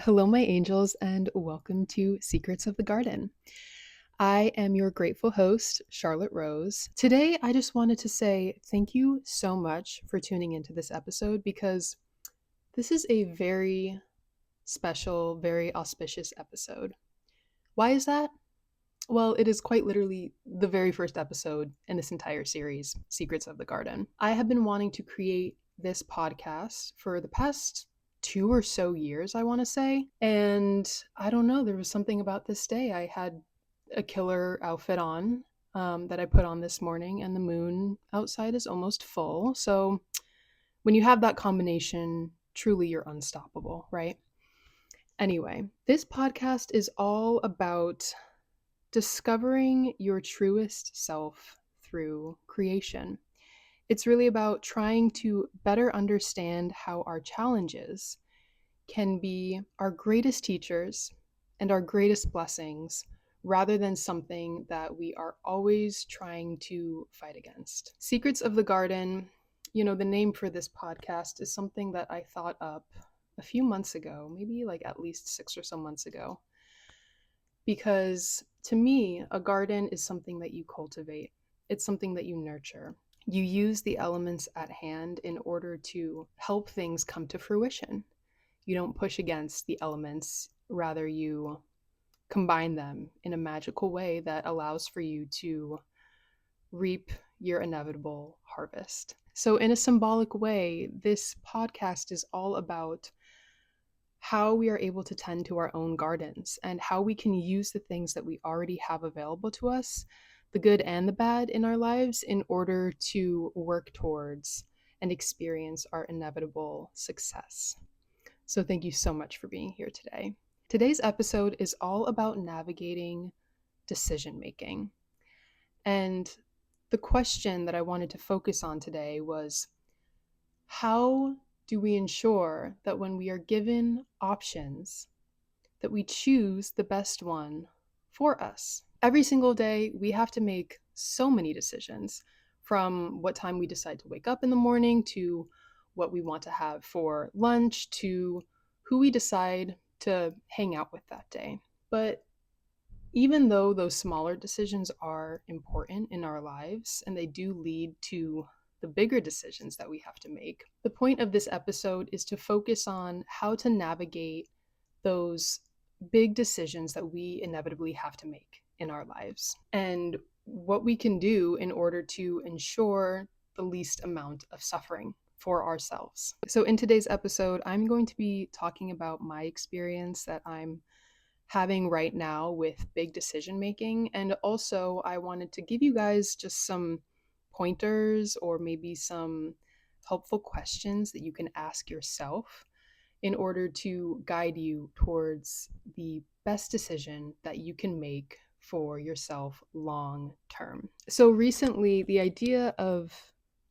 Hello, my angels, and welcome to Secrets of the Garden. I am your grateful host, Charlotte Rose. Today, I just wanted to say thank you so much for tuning into this episode because this is a very special, very auspicious episode. Why is that? Well, it is quite literally the very first episode in this entire series, Secrets of the Garden. I have been wanting to create this podcast for the past 2 or so years, I want to say. And I don't know, there was something about this day. I had a killer outfit on that I put on this morning, and the moon outside is almost full. So when you have that combination, truly you're unstoppable, right? Anyway, this podcast is all about discovering your truest self through creation. It's really about trying to better understand how our challenges can be our greatest teachers and our greatest blessings rather than something that we are always trying to fight against. Secrets of the Garden, the name for this podcast is something that I thought up a few months ago, maybe like at least 6 or so months ago. Because to me, a garden is something that you cultivate, it's something that you nurture. You use the elements at hand in order to help things come to fruition. You don't push against the elements, rather, you combine them in a magical way that allows for you to reap your inevitable harvest. So, in a symbolic way, this podcast is all about how we are able to tend to our own gardens and how we can use the things that we already have available to us, the good and the bad in our lives, in order to work towards and experience our inevitable success. So, thank you so much for being here today. Today's episode is all about navigating decision making. And the question that I wanted to focus on today was, how do we ensure that when we are given options, that we choose the best one for us? Every single day, we have to make so many decisions, from what time we decide to wake up in the morning, to what we want to have for lunch, to who we decide to hang out with that day. But even though those smaller decisions are important in our lives and they do lead to the bigger decisions that we have to make, the point of this episode is to focus on how to navigate those big decisions that we inevitably have to make in our lives and what we can do in order to ensure the least amount of suffering for ourselves. So, in today's episode, I'm going to be talking about my experience that I'm having right now with big decision making. And also, I wanted to give you guys just some pointers or maybe some helpful questions that you can ask yourself in order to guide you towards the best decision that you can make for yourself long term. So, recently, the idea of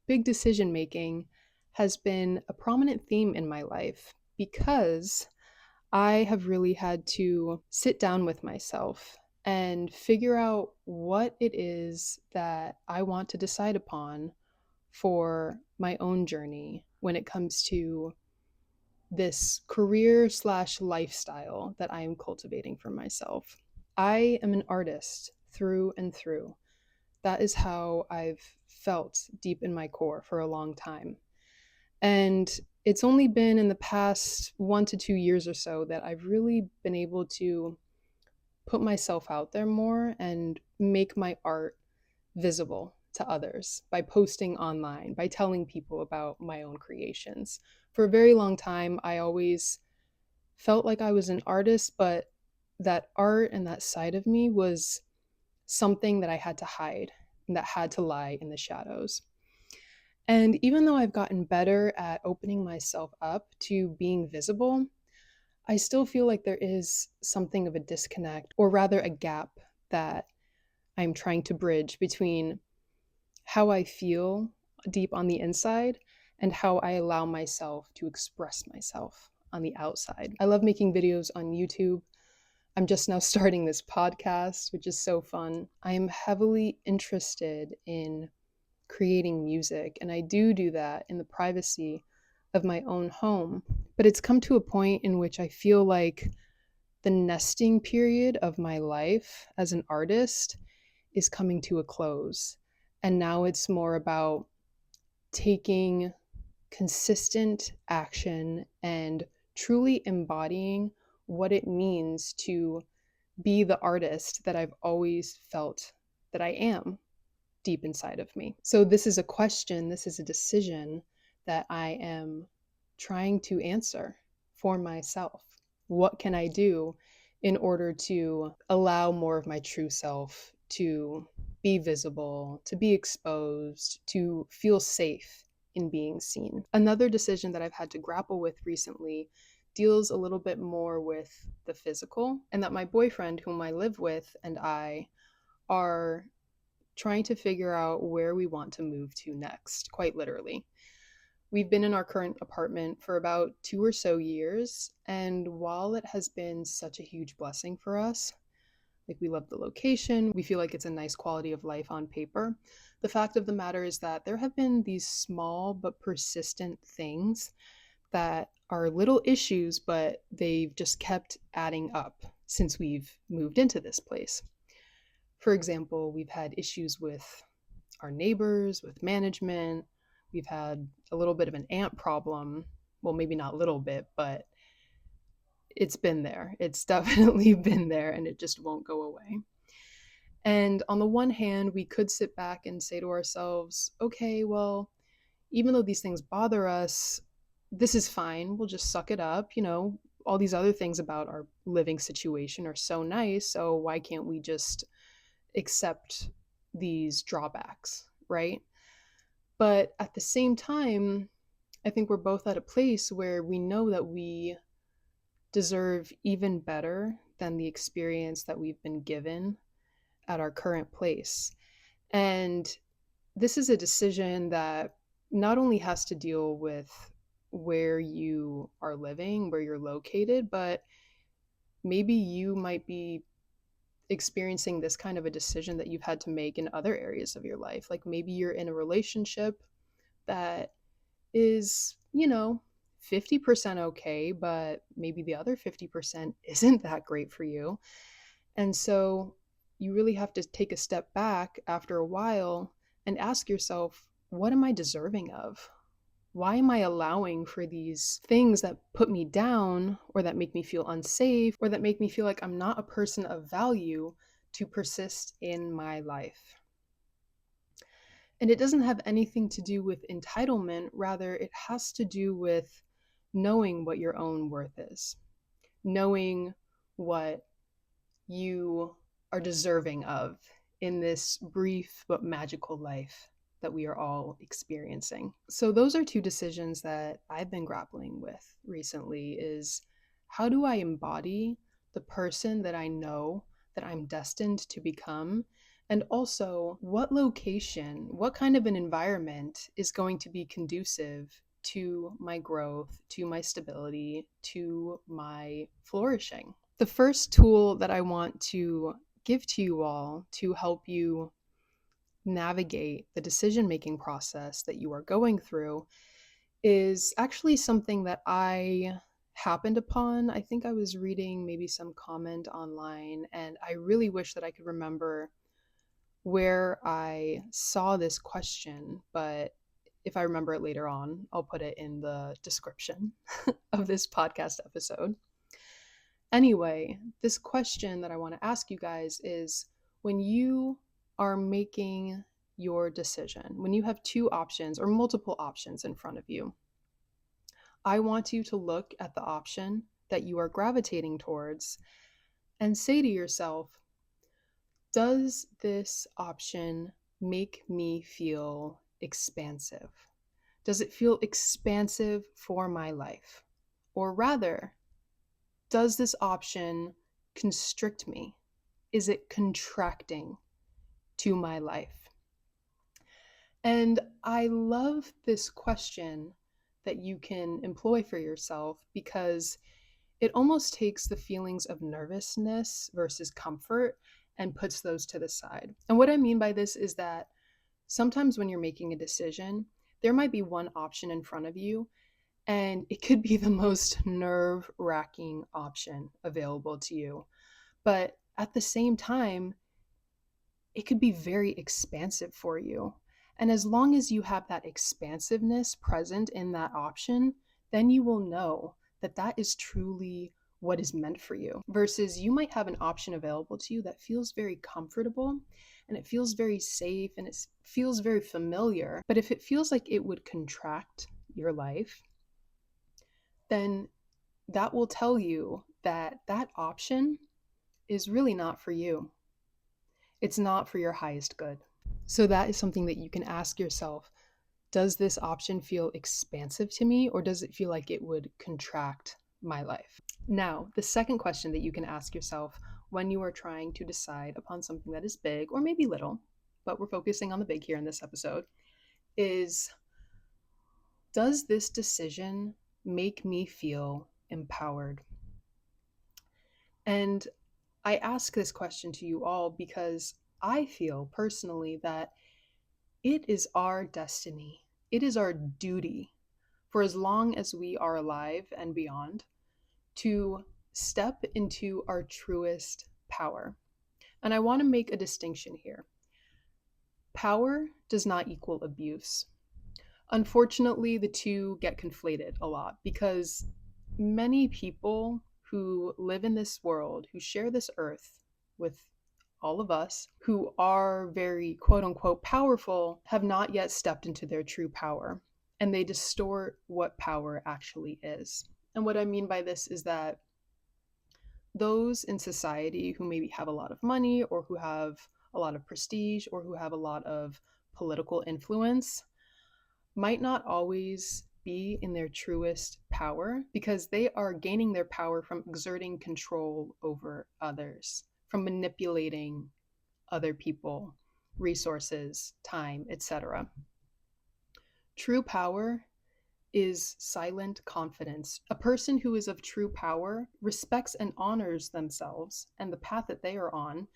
big decision making has been a prominent theme in my life because I have really had to sit down with myself and figure out what it is that I want to decide upon for my own journey when it comes to this career slash lifestyle that I am cultivating for myself. I am an artist through and through. That is how I've felt deep in my core for a long time. And it's only been in the past 1 to 2 years or so that I've really been able to put myself out there more and make my art visible to others by posting online, by telling people about my own creations. For a very long time, I always felt like I was an artist, but that art and that side of me was something that I had to hide and that had to lie in the shadows. And even though I've gotten better at opening myself up to being visible, I still feel like there is something of a disconnect, or rather a gap, that I'm trying to bridge between how I feel deep on the inside and how I allow myself to express myself on the outside. I love making videos on YouTube. I'm just now starting this podcast, which is so fun. I am heavily interested in creating music, and I do that in the privacy of my own home. But it's come to a point in which I feel like the nesting period of my life as an artist is coming to a close. And now it's more about taking consistent action and truly embodying what it means to be the artist that I've always felt that I am deep inside of me. So, this is a question, this is a decision that I am trying to answer for myself. What can I do in order to allow more of my true self to be visible, to be exposed, to feel safe in being seen? Another decision that I've had to grapple with recently deals a little bit more with the physical, and that my boyfriend, whom I live with, and I are trying to figure out where we want to move to next, quite literally. We've been in our current apartment for about 2 or so years, and while it has been such a huge blessing for us, like we love the location, we feel like it's a nice quality of life on paper. The fact of the matter is that there have been these small but persistent things that are little issues, but they've just kept adding up since we've moved into this place. For example, we've had issues with our neighbors, with management. We've had a little bit of an ant problem. Well, maybe not a little bit, but it's been there. It's definitely been there, and it just won't go away. And on the one hand, we could sit back and say to ourselves, okay, well, even though these things bother us, this is fine. We'll just suck it up. All these other things about our living situation are so nice. So why can't we just accept these drawbacks, right? But at the same time, I think we're both at a place where we know that we deserve even better than the experience that we've been given at our current place. And this is a decision that not only has to deal with where you are living, where you're located, but maybe you might be experiencing this kind of a decision that you've had to make in other areas of your life. Like maybe you're in a relationship that is, 50% okay, but maybe the other 50% isn't that great for you. And so you really have to take a step back after a while and ask yourself, what am I deserving of? Why am I allowing for these things that put me down or that make me feel unsafe or that make me feel like I'm not a person of value to persist in my life? And it doesn't have anything to do with entitlement, rather, it has to do with knowing what your own worth is, knowing what you are deserving of in this brief but magical life that we are all experiencing. So those are two decisions that I've been grappling with recently is how do I embody the person that I know that I'm destined to become? And also, what location, what kind of an environment is going to be conducive to my growth, to my stability, to my flourishing? The first tool that I want to give to you all to help you navigate the decision making process that you are going through is actually something that I happened upon. I think I was reading maybe some comment online, and I really wish that I could remember where I saw this question, but if I remember it later on, I'll put it in the description of this podcast episode. Anyway, this question that I want to ask you guys is when you are making your decision, when you have two options or multiple options in front of you, I want you to look at the option that you are gravitating towards and say to yourself, does this option make me feel expansive? Does it feel expansive for my life? Or rather, does this option constrict me? Is it contracting to my life? And I love this question that you can employ for yourself because it almost takes the feelings of nervousness versus comfort and puts those to the side. And what I mean by this is that sometimes when you're making a decision, there might be one option in front of you, And it could be the most nerve-wracking option available to you. But at the same time, it could be very expansive for you. And as long as you have that expansiveness present in that option, then you will know that that is truly what is meant for you. Versus you might have an option available to you that feels very comfortable and it feels very safe and it feels very familiar. But if it feels like it would contract your life, then that will tell you that that option is really not for you. It's not for your highest good. So that is something that you can ask yourself. Does this option feel expansive to me, or does it feel like it would contract my life? Now, the second question that you can ask yourself when you are trying to decide upon something that is big or maybe little, but we're focusing on the big here in this episode, is does this decision make me feel empowered? And I ask this question to you all because I feel personally that it is our destiny, it is our duty for as long as we are alive and beyond to step into our truest power. And I want to make a distinction here. Power does not equal abuse. Unfortunately, the two get conflated a lot because many people who live in this world, who share this earth with all of us, who are very quote unquote powerful, have not yet stepped into their true power. And they distort what power actually is. And what I mean by this is that those in society who maybe have a lot of money or who have a lot of prestige or who have a lot of political influence might not always be in their truest power because they are gaining their power from exerting control over others, from manipulating other people, resources, time, etc. True power is silent confidence. A person who is of true power respects and honors themselves and the path that they are on,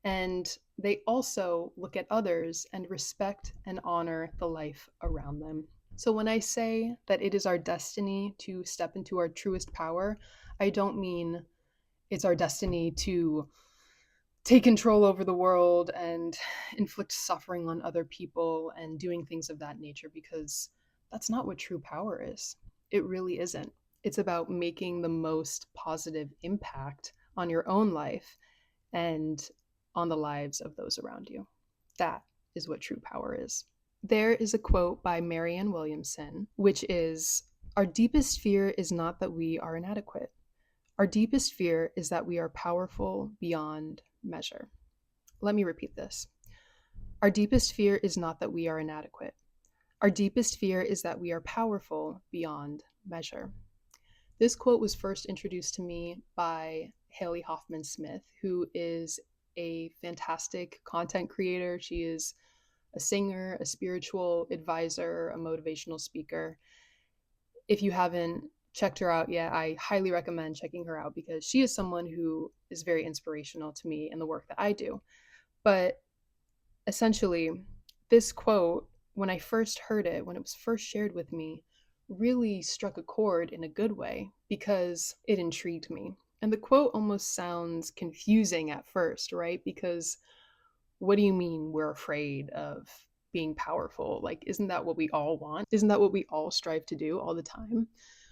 and they also look at others and respect and honor the life around them. So when I say that it is our destiny to step into our truest power, I don't mean it's our destiny to take control over the world and inflict suffering on other people and doing things of that nature, because that's not what true power is. It really isn't. It's about making the most positive impact on your own life and on the lives of those around you. That is what true power is. There is a quote by Marianne Williamson, which is, "Our deepest fear is not that we are inadequate. Our deepest fear is that we are powerful beyond measure." Let me repeat this. Our deepest fear is not that we are inadequate. Our deepest fear is that we are powerful beyond measure. This quote was first introduced to me by Haley Hoffman Smith, who is a fantastic content creator. She is a singer, a spiritual advisor, a motivational speaker. If you haven't checked her out yet, I highly recommend checking her out because she is someone who is very inspirational to me in the work that I do. But essentially, this quote, when I first heard it, when it was first shared with me, really struck a chord in a good way because it intrigued me. And the quote almost sounds confusing at first, right? Because what do you mean we're afraid of being powerful? Like, isn't that what we all want? Isn't that what we all strive to do all the time?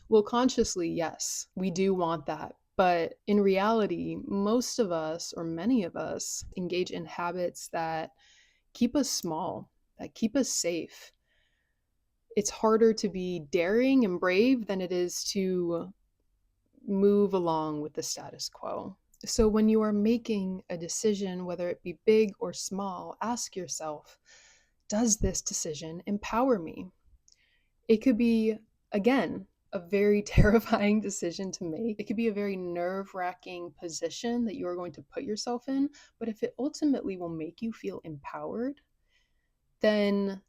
Well, consciously, yes, we do want that. But in reality, most of us, or many of us, engage in habits that keep us small, that keep us safe. It's harder to be daring and brave than it is to move along with the status quo. So when you are making a decision, whether it be big or small, ask yourself, does this decision empower me? It could be, again, a very terrifying decision to make. It could be a very nerve-wracking position that you are going to put yourself in. But if it ultimately will make you feel empowered, then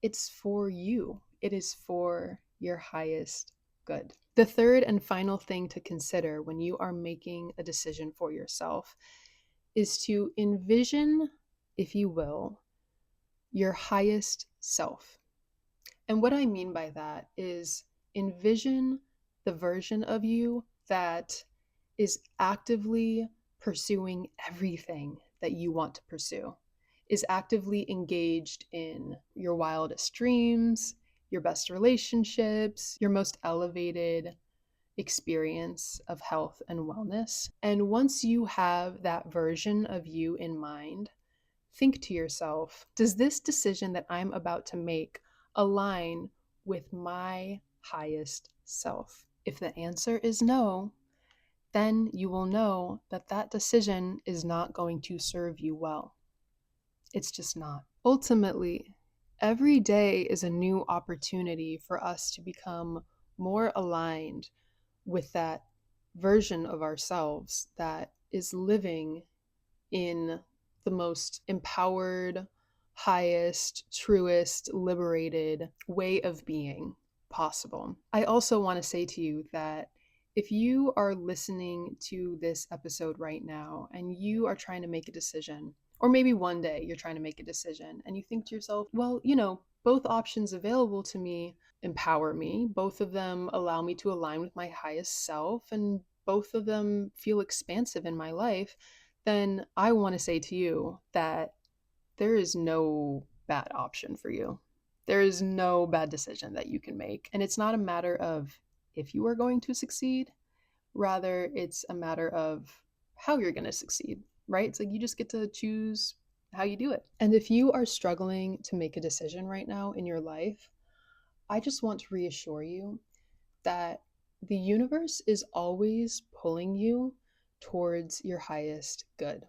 it's for you. It is for your highest good. The third and final thing to consider when you are making a decision for yourself is to envision, if you will, your highest self. And what I mean by that is envision the version of you that is actively pursuing everything that you want to pursue, is actively engaged in your wildest dreams, your best relationships, your most elevated experience of health and wellness. And once you have that version of you in mind, think to yourself, does this decision that I'm about to make align with my highest self? If the answer is no, then you will know that that decision is not going to serve you well. It's just not. Ultimately, every day is a new opportunity for us to become more aligned with that version of ourselves that is living in the most empowered, highest, truest, liberated way of being possible. I also want to say to you that if you are listening to this episode right now and you are trying to make a decision, or maybe one day you're trying to make a decision and you think to yourself, well, both options available to me empower me, both of them allow me to align with my highest self, and both of them feel expansive in my life, then I want to say to you that there is no bad option for you. There is no bad decision that you can make. And it's not a matter of if you are going to succeed, rather, it's a matter of how you're going to succeed, right? It's like you just get to choose how you do it. And if you are struggling to make a decision right now in your life, I just want to reassure you that the universe is always pulling you towards your highest good,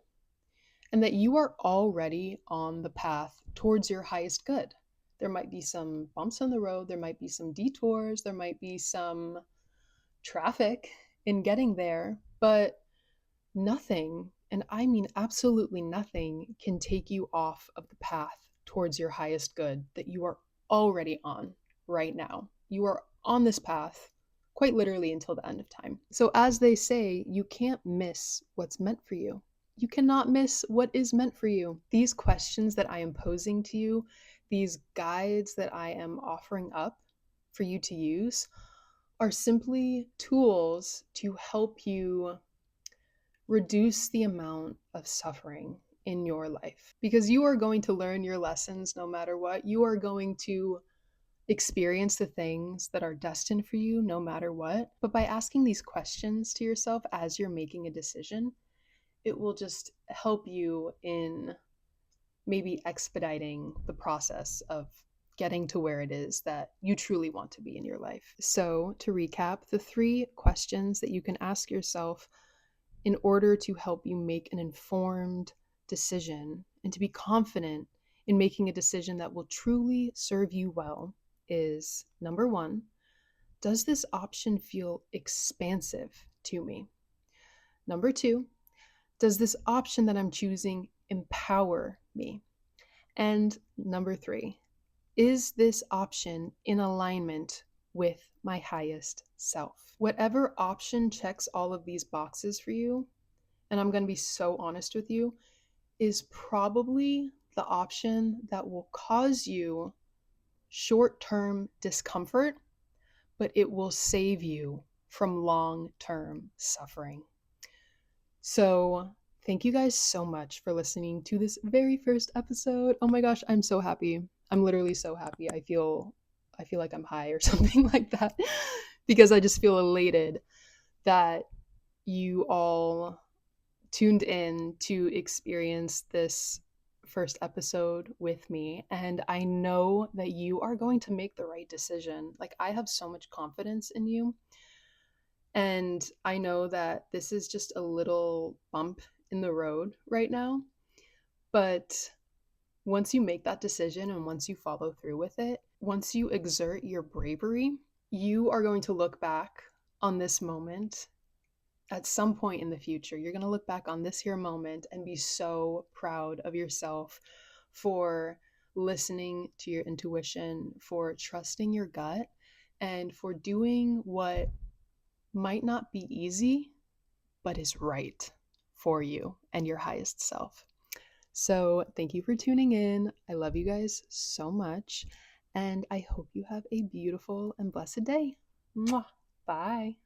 and that you are already on the path towards your highest good. There might be some bumps on the road, there might be some detours, there might be some traffic in getting there, but nothing, and I mean absolutely nothing, can take you off of the path towards your highest good that you are already on right now. You are on this path quite literally until the end of time. So, as they say, you can't miss what's meant for you. You cannot miss what is meant for you. These questions that I am posing to you, these guides that I am offering up for you to use, are simply tools to help you reduce the amount of suffering in your life. Because you are going to learn your lessons no matter what. You are going to experience the things that are destined for you no matter what. But by asking these questions to yourself as you're making a decision, it will just help you in maybe expediting the process of getting to where it is that you truly want to be in your life. So, to recap, the 3 questions that you can ask yourself in order to help you make an informed decision and to be confident in making a decision that will truly serve you well is: number 1, does this option feel expansive to me? Number 2, does this option that I'm choosing empower me? And number 3, is this option in alignment with my highest self? Whatever option checks all of these boxes for you, and I'm going to be so honest with you, is probably the option that will cause you short-term discomfort, but it will save you from long-term suffering. So, thank you guys so much for listening to this very first episode. Oh my gosh, I'm so happy. I'm literally so happy. I feel like I'm high or something like that because I just feel elated that you all tuned in to experience this first episode with me, and I know that you are going to make the right decision. Like, I have so much confidence in you, and I know that this is just a little bump in the road right now, but once you make that decision and once you follow through with it, once you exert your bravery, you are going to look back on this moment at some point in the future. You're going to look back on this here moment and be so proud of yourself for listening to your intuition, for trusting your gut, and for doing what might not be easy, but is right for you and your highest self. So, thank you for tuning in. I love you guys so much, and I hope you have a beautiful and blessed day. Mwah. Bye.